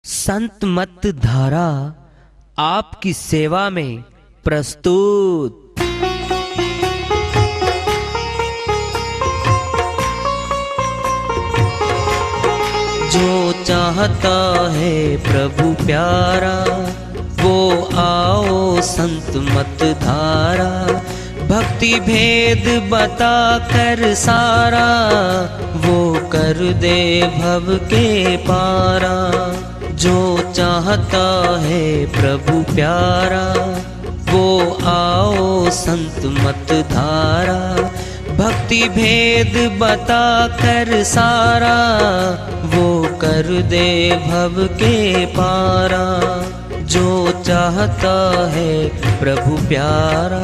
संत मत धारा आपकी सेवा में प्रस्तुत। जो चाहता है प्रभु प्यारा वो आओ संत मत धारा। भक्ति भेद बता कर सारा वो कर दे भव के पारा। जो चाहता है प्रभु प्यारा वो आओ संत मत धारा। भक्ति भेद बता कर सारा वो कर दे भव के पारा। जो चाहता है प्रभु प्यारा।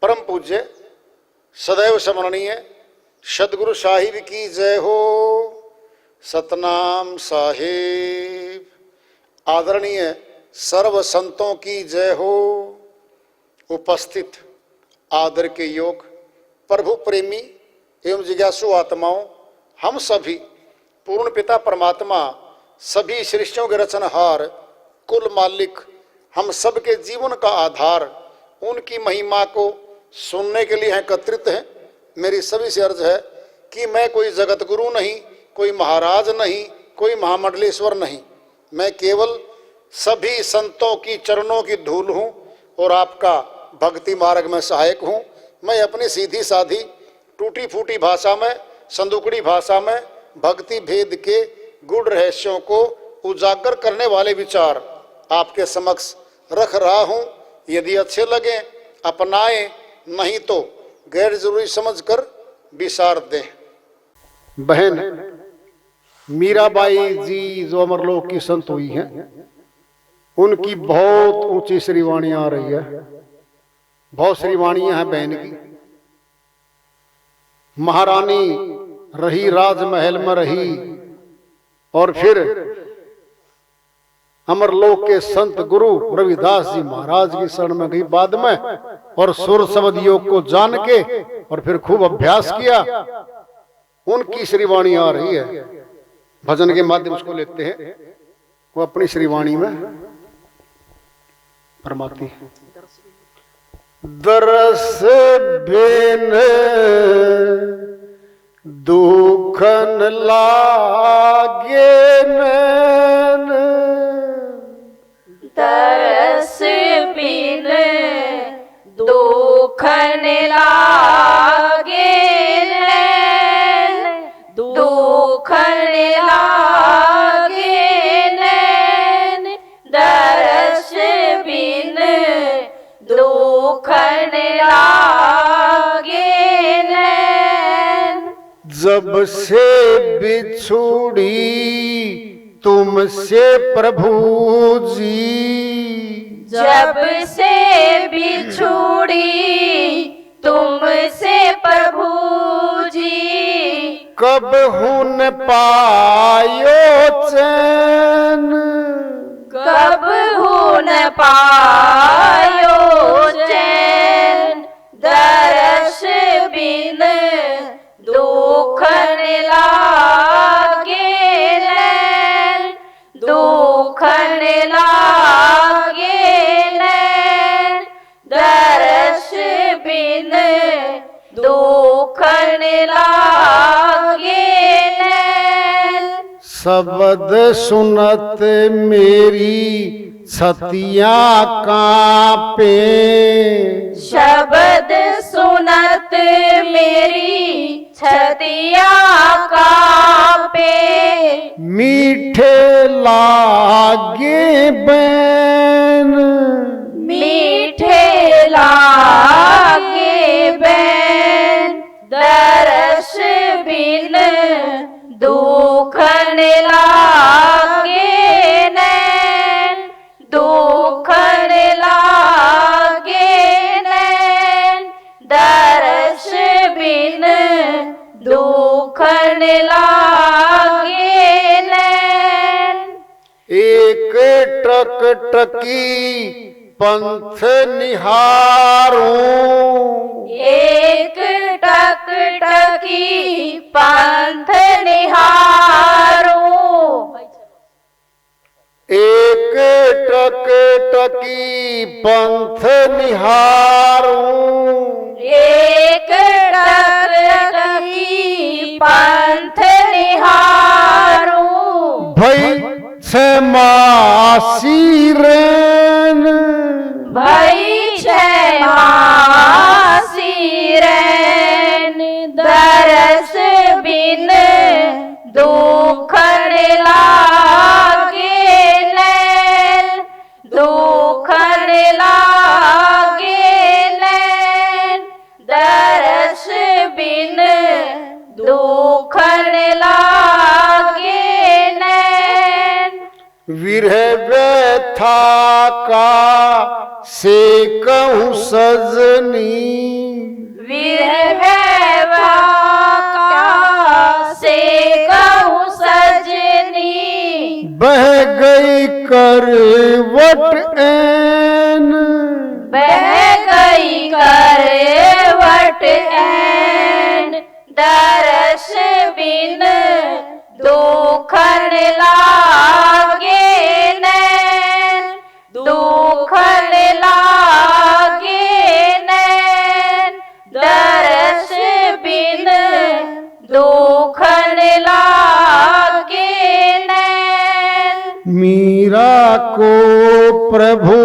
परम पूज्य सदैव स्मरणीय सदगुरु साहिब की जय हो। सतनाम साहिब। आदरणीय सर्व संतों की जय हो। उपस्थित आदर के योग प्रभु प्रेमी एवं जिज्ञासु आत्माओं, हम सभी पूर्ण पिता परमात्मा सभी सृष्टियों के रचनहार कुल मालिक हम सबके जीवन का आधार उनकी महिमा को सुनने के लिए एकत्रित हैं। मेरी सभी से अर्ज है कि मैं कोई जगत गुरु नहीं, कोई महाराज नहीं, कोई महामंडलेश्वर नहीं। मैं केवल सभी संतों की चरणों की धूल हूँ और आपका भक्ति मार्ग में सहायक हूँ। मैं अपनी सीधी साधी टूटी फूटी भाषा में, संदुकड़ी भाषा में भक्ति भेद के गूढ़ रहस्यों को उजागर करने वाले विचार आपके समक्ष रख रहा हूँ। यदि अच्छे लगे अपनाएं, नहीं तो गैर जरूरी समझकर विसार दें। बहन मीराबाई जी जो अमरलोक की संत हुई हैं, उनकी बहुत ऊंची श्रीवाणी आ रही है। बहुत श्रीवाणियां हैं बहन की। महारानी रही, राजमहल में रही और फिर अमरलोक के संत गुरु रविदास जी महाराज की शरण में गई बाद में, और सुर शब्द योग को जान के और फिर खूब अभ्यास किया। उनकी श्रीवाणी आ रही है। भजन के माध्यम से लेते हैं, वो अपनी श्रीवाणी में फरमाती है। दरस बिन दुखन लागे नैन, तरस बिन दुखन लागे नैन, दुखन लागे नैन, दरस बिन दुखन लागे नैन। जब से बिछुड़ी तुमसे प्रभु जी, जब से बिछुड़ी तुमसे प्रभु जी, कब हुन पायो चैन, कब हुन पायो चैन, दरस बिन दुखन लागे नैन, दुखन लागे नैन, दरस बिन दुखन लागे नैन। शब्द सुनत मेरी छतियाँ कांपे, शब्द सुनत मेरी छतियाँ कांपे, मीठे लागे बैन, मीठे लागे बैन, दरस बिन दुखन लागे दुखन लागे नैन। एक टक टकी पंथ निहारूं, एक टक टकी पंथ निहारूं, एक टक टकी पंथ निहारूं, एक टक टकी पंथ निहारूं, भई छे मासी रैन, भई छे मासी रैन, दरस बिन दुखन लागे नैन, दुखन लागे नैन, दरस बिन दुखन लागे नैन। विरह व्यथा का से कहूँ सजनी, विरह का से कहूँ सजनी, बह गई करवट ऐन, बह गई करवट ऐन, दरस बिन दुखन लागे नैन, दुखन लागे नैन, दरस बिन दुखन लागे नैन। मीरा को प्रभु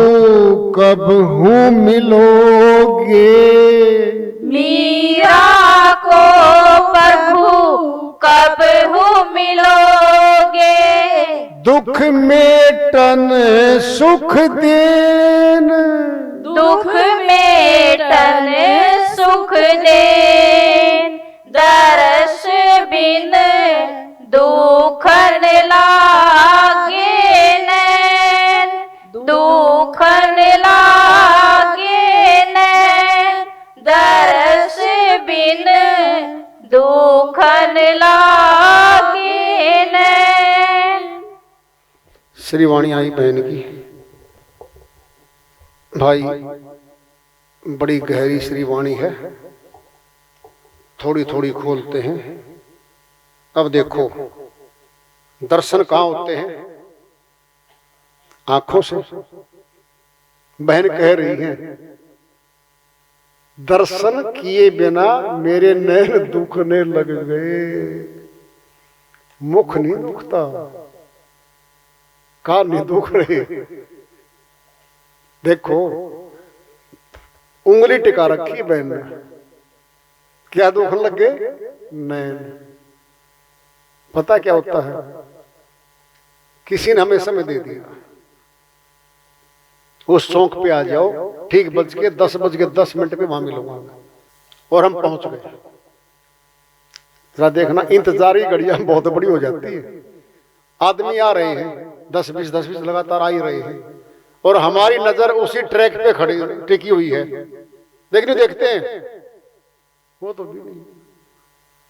कब हूँ मिलोगे, मीरा को प्रभु कब हूँ मिलोगे, दुख मेटन सुख देन, दुख मेटन सुख देन, दरस बिन दुखन लागे नैन, दुखन लागे नैन, दरस बिन दुखन लागे नैन। श्री वाणी आई बहन की। भाई बड़ी गहरी श्री वाणी है, थोड़ी थोड़ी खोलते हैं। अब देखो दर्शन कहाँ होते हैं? आंखों से। बहन कह रही है दर्शन किए बिना मेरे नैन दुखने लग गए। मुख नहीं दुखता, कान नहीं दुख रहे। देखो उंगली टिका रखी बहन ने, क्या दुखने लग गए? नैन। पता क्या होता है? किसी ने हमें समय दे दिया, उस चौक पे आ जाओ, ठीक 10:10 पे वहां मिलूंगा, और हम पहुंच गए। जरा देखना, इंतजारी घड़ियां बहुत बड़ी हो जाती है। आदमी आ रहे हैं 10-20 लगातार आ ही रहे हैं, और हमारी नजर उसी ट्रैक पे खड़ी टिकी हुई है। देखते हैं वो तो भी नहीं,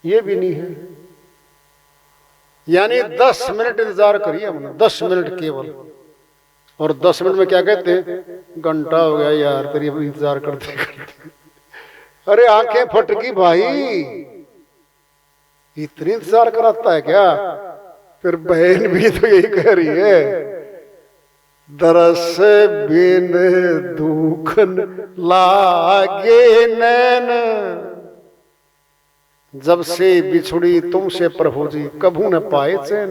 ये भी नहीं है। यानी 10 मिनट इंतजार करिए हमने, 10 मिनट केवल। और 10 मिनट में क्या कहते हैं? घंटा हो गया यार तेरी इंतजार करते करते। अरे आंखें फटकी भाई, इतनी इंतजार कराता है क्या? फिर बहन भी तो यही कह रही है, दरस बिन दुखन लागे नैन, जब से बिछुड़ी तुमसे प्रभु जी कभू न पाए चैन।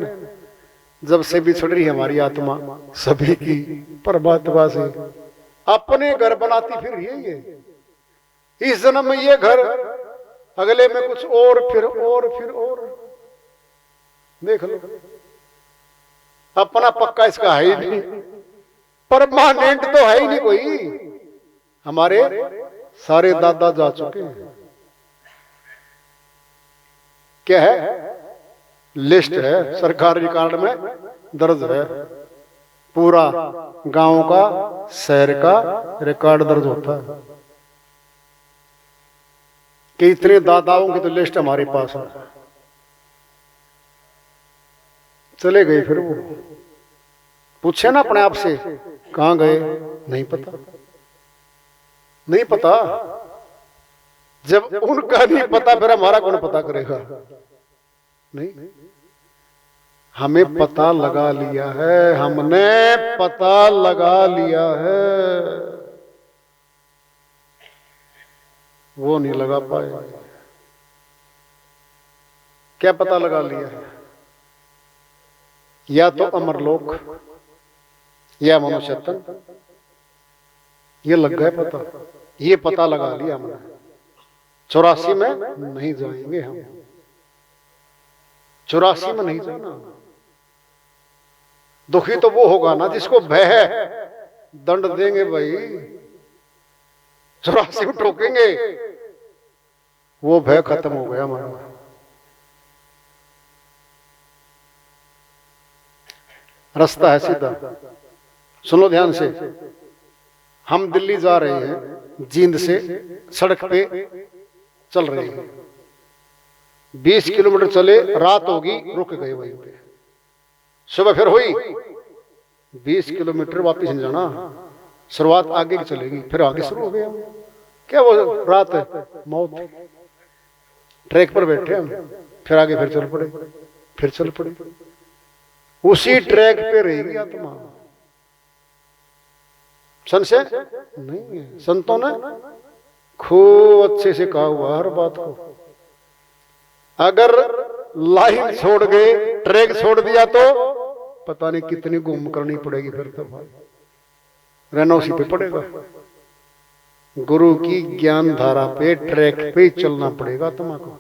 जब से बिछुड़ रही हमारी आत्मा सभी की परमात्मा से, अपने घर बनाती फिर रही है ये। इस जन्म में ये घर, अगले में कुछ और, फिर और। देख लो, अपना पक्का इसका है ही नहीं, परमानेंट तो है ही नहीं कोई। हमारे सारे दादा जा चुके हैं। क्या है? लिस्ट है, सरकारी रिकॉर्ड में दर्ज है। पूरा गांव का, शहर का रिकॉर्ड दर्ज होता है कि इतने दादाओं की तो लिस्ट हमारे पास है। चले गए। फिर वो पूछे ना अपने आप से, कहां गए? नहीं पता, नहीं पता। जब उनका नहीं पता फिर हमारा कौन पता करेगा? नहीं, हमें पता लगा लिया है, हमने पता लगा लिया है, वो नहीं लगा पाए। क्या पता लगा लिया है? या तो अमरलोक या मनुष्यतन, ये लग गए पता, ये पता लगा लिया हमने। 84 में नहीं जाएंगे हम, 84 में नहीं जाना। दुखी तो वो होगा ना जिसको भय है, दंड देंगे भाई, 84 में ठोकेंगे, वो भय खत्म हो गया हमारा। रास्ता है सीधा, सुनो ध्यान से। हम दिल्ली जा रहे हैं, जींद से सड़क पे चल रहे हैं, 20 किलोमीटर चले, रात होगी, रुक गए वहीं पे। सुबह फिर हुई, 20 किलोमीटर वापस नहीं जाना, शुरुआत आगे की चलेगी, फिर आगे शुरू हो गया। क्या वो रात है, मौत। ट्रैक पर बैठे हम, फिर आगे फिर चल पड़े, फिर चल पड़े, उसी ट्रैक पे रहेगी आत्मा। संशय नहीं है। संतों ने खूब अच्छे से कहा हुआ हर बात को। अगर लाइन छोड़ गए, ट्रैक छोड़ दिया तो पता नहीं कितनी घूम करनी पड़ेगी, फिर तो भाई रहना उसी पे पड़ेगा। गुरु की ज्ञान धारा पे, ट्रैक पे चलना पड़ेगा तुम्हारा,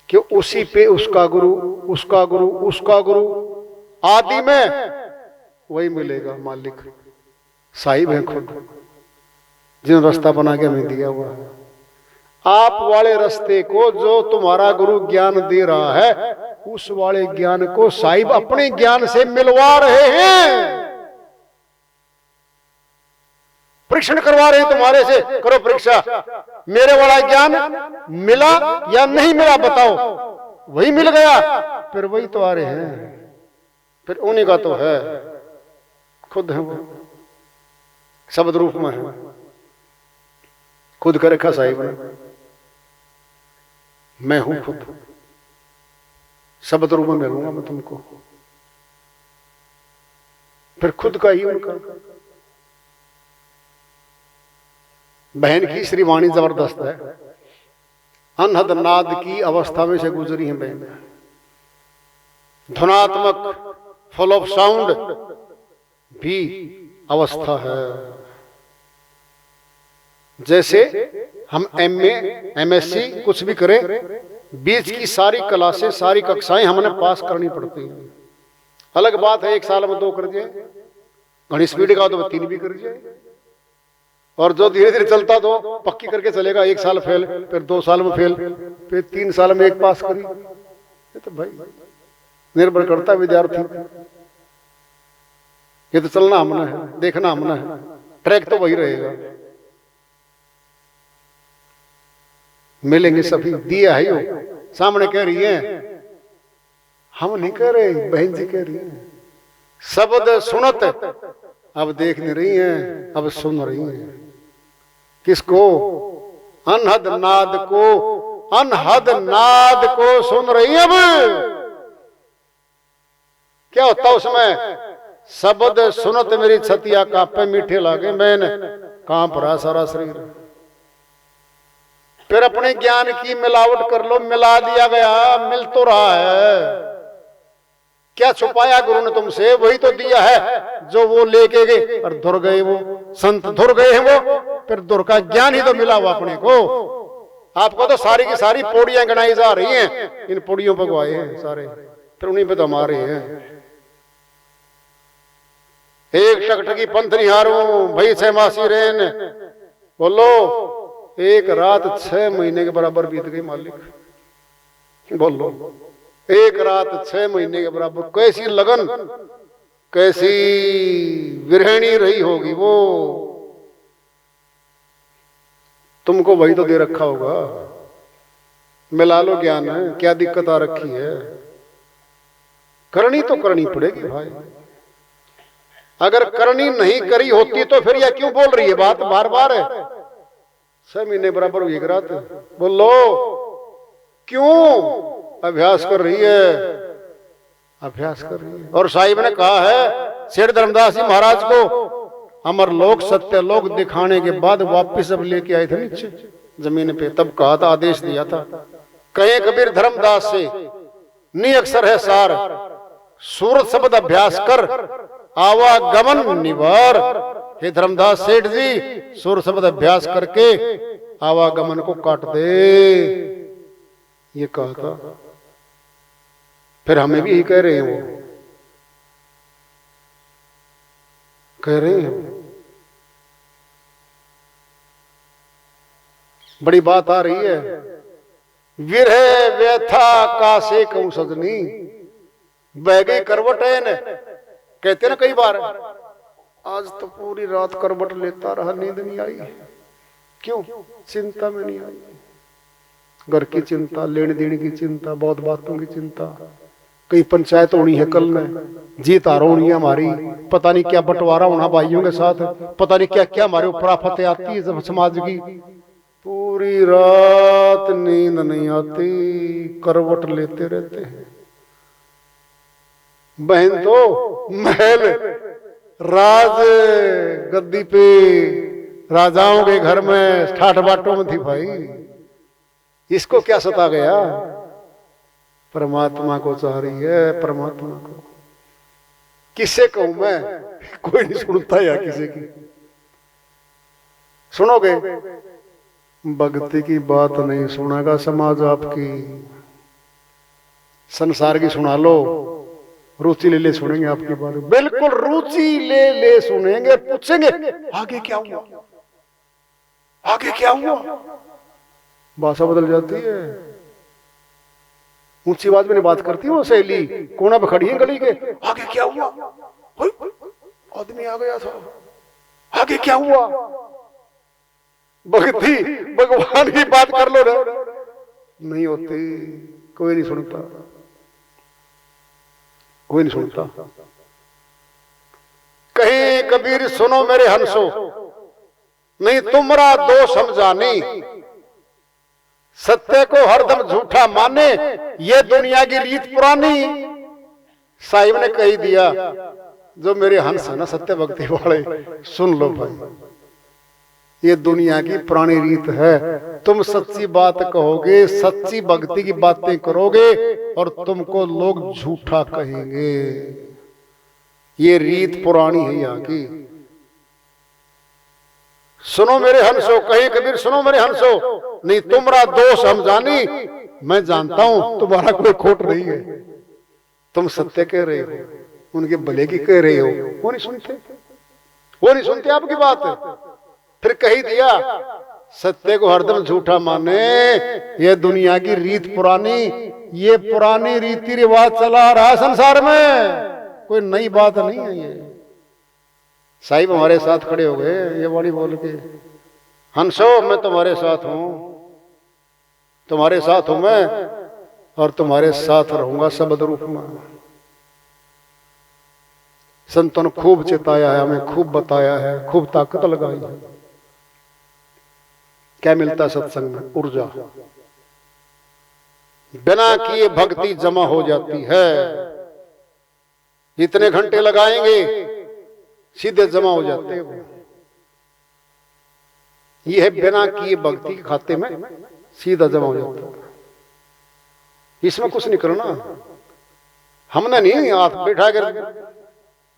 कि उसी पे उसका गुरु, उसका गुरु, उसका गुरु, आदि में वही मिलेगा। मालिक साहिब है खुद, जिन रास्ता बना के हमें दिया हुआ है। आप वाले रास्ते को जो तुम्हारा गुरु ज्ञान दे रहा है, उस वाले ज्ञान को साहिब अपने ज्ञान से मिलवा रहे हैं, परीक्षण करवा रहे हैं तुम्हारे से। करो परीक्षा, मेरे वाला ज्ञान मिला या नहीं मिला बताओ। वही मिल गया, फिर वही तो आ रहे हैं, फिर उन्हीं का तो है, खुद है वो, शब्द रूप में है, खुद कर रखा साहिब ने। मैं हूं खुद, शब्द रूप में मिलूंगा मैं तुमको, फिर खुद का ही उनका। बहन की श्रीवाणी जबरदस्त है, अनहद नाद की अवस्था में से गुजरी है बहन। ध्वनात्मक फुल ऑफ साउंड भी अवस्था है। जैसे हम MA MSc कुछ भी करें, बीच की सारी क्लासें, सारी कक्षाएं हमने पास करनी पड़ती हैं। अलग बात है 1 साल में 2 कर दिए, घनी स्पीड का तो 3 भी कर दिए, और जो धीरे धीरे चलता तो पक्की करके चलेगा, 1 साल फेल, फिर 2 साल में फेल, फिर 3 साल में 1 पास करी। ये तो भाई निर्भर करता है विद्यार्थी। ये तो चलना हमने है, देखना हमने है, ट्रैक तो वही रहेगा। मिलेंगे सभी, दिया है यो सामने कह रही है, हम नहीं कह रहे, बहन जी कह रही है। शब्द सुनत अब देख नहीं रही हैं, अब सुन रही हैं। किसको? अनहद नाद को, अनहद नाद को सुन रही है। अब क्या होता उसमें? शब्द सुनत मेरी छतिया कांपे, मीठे लागे मैंने, कांप रहा सारा शरीर। फिर अपने ज्ञान की मिलावट कर लो, मिला दिया गया, मिल तो रहा है। क्या छुपाया गुरु ने तुमसे? वही तो दिया है जो वो लेके गए, और धुर गए वो संत, धुर गए हैं वो। फिर धुर का ज्ञान ही तो मिला हुआ अपने को। आपको तो सारी की सारी पौड़ियां गणाई जा रही हैं, इन पौड़ियों पर गवाए हैं सारे, फिर उन्हीं पे तो हमारे हैं। एक टकटकी पंथ निहारूं भई 6 मासी रेन, बोलो 1 रात 6 महीने के बराबर बीत गई मालिक। बोलो 1 रात 6 महीने के बराबर। कैसी लगन, कैसी विरहणी रही होगी वो। तुमको वही तो दे रखा होगा, मिला लो ज्ञान है, क्या दिक्कत आ रखी है। करनी तो करनी पड़ेगी भाई। अगर करनी नहीं करी होती तो फिर यह क्यों बोल रही है बात बार बार है? 6 महीने बराबर हुई रात, बोलो क्यों अभ्यास कर रही है, अभ्यास कर रही है। और साहिब ने कहा है शेर धर्मदास जी महाराज को, अमर लोक सत्य लोक दिखाने के बाद वापिस अब लेके आए थे नीचे जमीन पे, तब कहा था, आदेश दिया था, कहे कबीर धर्मदास से नी अक्षर है सार, सूरत शब्द अभ्यास कर आवागमन निवार। हे धर्मदास सेठ जी, सूरत शब्द अभ्यास करके आवागमन को काट दे, ये कहा था। फिर हमें भी यही कह रहे हैं, वो कह रहे हैं। बड़ी बात आ रही है, विरह व्यथा कासे कहूं सजनी, बह गई करवटें, कहते ना कई बार, आज तो पूरी रात करवट लेता रहा, नींद नहीं आई। क्यों? चिंता में नहीं आई। घर की चिंता, लेने देने की चिंता, बहुत बातों की चिंता, कई पंचायत होनी है कल में, जीत हार होनी है हमारी, पता नहीं क्या बंटवारा होना भाइयों के साथ, पता नहीं क्या क्या हमारे ऊपर आफतें आती है समाज की। पूरी रात नींद नहीं आती, करवट लेते रहते हैं। बहन तो महल राज गद्दी पे राजाओं के घर में ठाठ बाटों में थी भाई, इसको क्या सता गया? परमात्मा को चाह रही है, परमात्मा को। किससे कहूं मैं? कोई नहीं सुनता या किसी की सुनोगे? भक्ति की बात नहीं सुनेगा समाज आपकी, संसार की सुना लो, रुचि ले ले सुनेंगे आपकी बात, बिल्कुल रुचि ले ले सुनेंगे, पूछेंगे आगे क्या हुआ, आगे क्या हुआ। भाषा बदल जाती है, ऊंची आवाज में बात करती हूँ, सहेली कोना पे खड़ी है गली के, आगे क्या हुआ, आदमी आ गया था, आगे क्या हुआ। भक्ति भगवान की बात कर लो ना, नहीं होती, कोई नहीं सुनता, कोई नहीं सुनता। कहीं कबीर सुनो मेरे हंसो, नहीं तुमरा दो समझानी, सत्य को हरदम झूठा माने, ये दुनिया की रीत पुरानी। साहिब ने कही दिया, जो मेरे हंस है ना सत्य भक्ति वाले, सुन लो भाई, ये दुनिया की पुरानी रीत है। तुम सच्ची बात कहोगे, सच्ची भक्ति की बातें करोगे, और तुमको लोग झूठा कहेंगे। ये रीत पुरानी है यहाँ की। सुनो मेरे हंसो, कहे कबीर सुनो मेरे हंसो, नहीं तुमरा दोष हम जानी, मैं जानता हूं तुम्हारा कोई खोट नहीं है, तुम सत्य कह रहे हो, उनके भले की कह रहे हो, वो नहीं सुनते, वो नहीं सुनते आपकी बात। फिर कही दिया, सत्य को हरदम झूठा माने, ये दुनिया की रीत पुरानी, ये पुरानी रीति रिवाज चला आ रहा है संसार में, कोई नई बात नहीं है ये। साहिब हमारे साथ खड़े हो गए, ये बड़ी बोल के, हंसो मैं तुम्हारे साथ हूं, तुम्हारे साथ हूं मैं, और तुम्हारे साथ रहूंगा शब्द रूप में। संतों ने खूब चिताया है, हमें खूब बताया है, खूब ताकत लगाई है। क्या मिलता सत्संग में? ऊर्जा। बिना किए भक्ति जमा हो जाती है, इतने घंटे लगाएंगे सीधे जमा हो जाते हैं। ये है बिना किए भक्ति के खाते में सीधा जमा हो जाता है। इसमें कुछ नहीं करना, हमने नहीं हाथ बैठा कर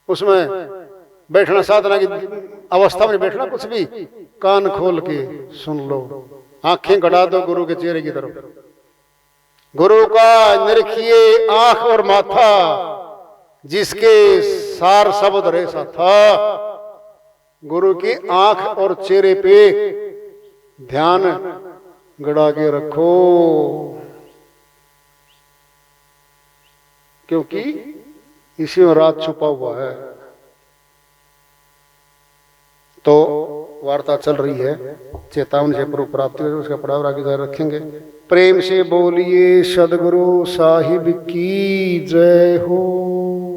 उसमें बैठना, साधना की अवस्था में बैठना, कुछ भी कान खोल के सुन लो, आंखें गड़ा दो गुरु के चेहरे की तरफ। गुरु का निरखिए आंख और माथा, जिसके सार शब्द रेसा था। गुरु की आंख और चेहरे पे ध्यान गड़ा के रखो, क्योंकि इसी में रात छुपा हुआ है। तो वार्ता चल रही है। चेतावनी से पूर्व प्राप्ति हो, उसका पड़ाव आगे जारी रखेंगे। प्रेम से बोलिए सदगुरु साहिब की जय हो।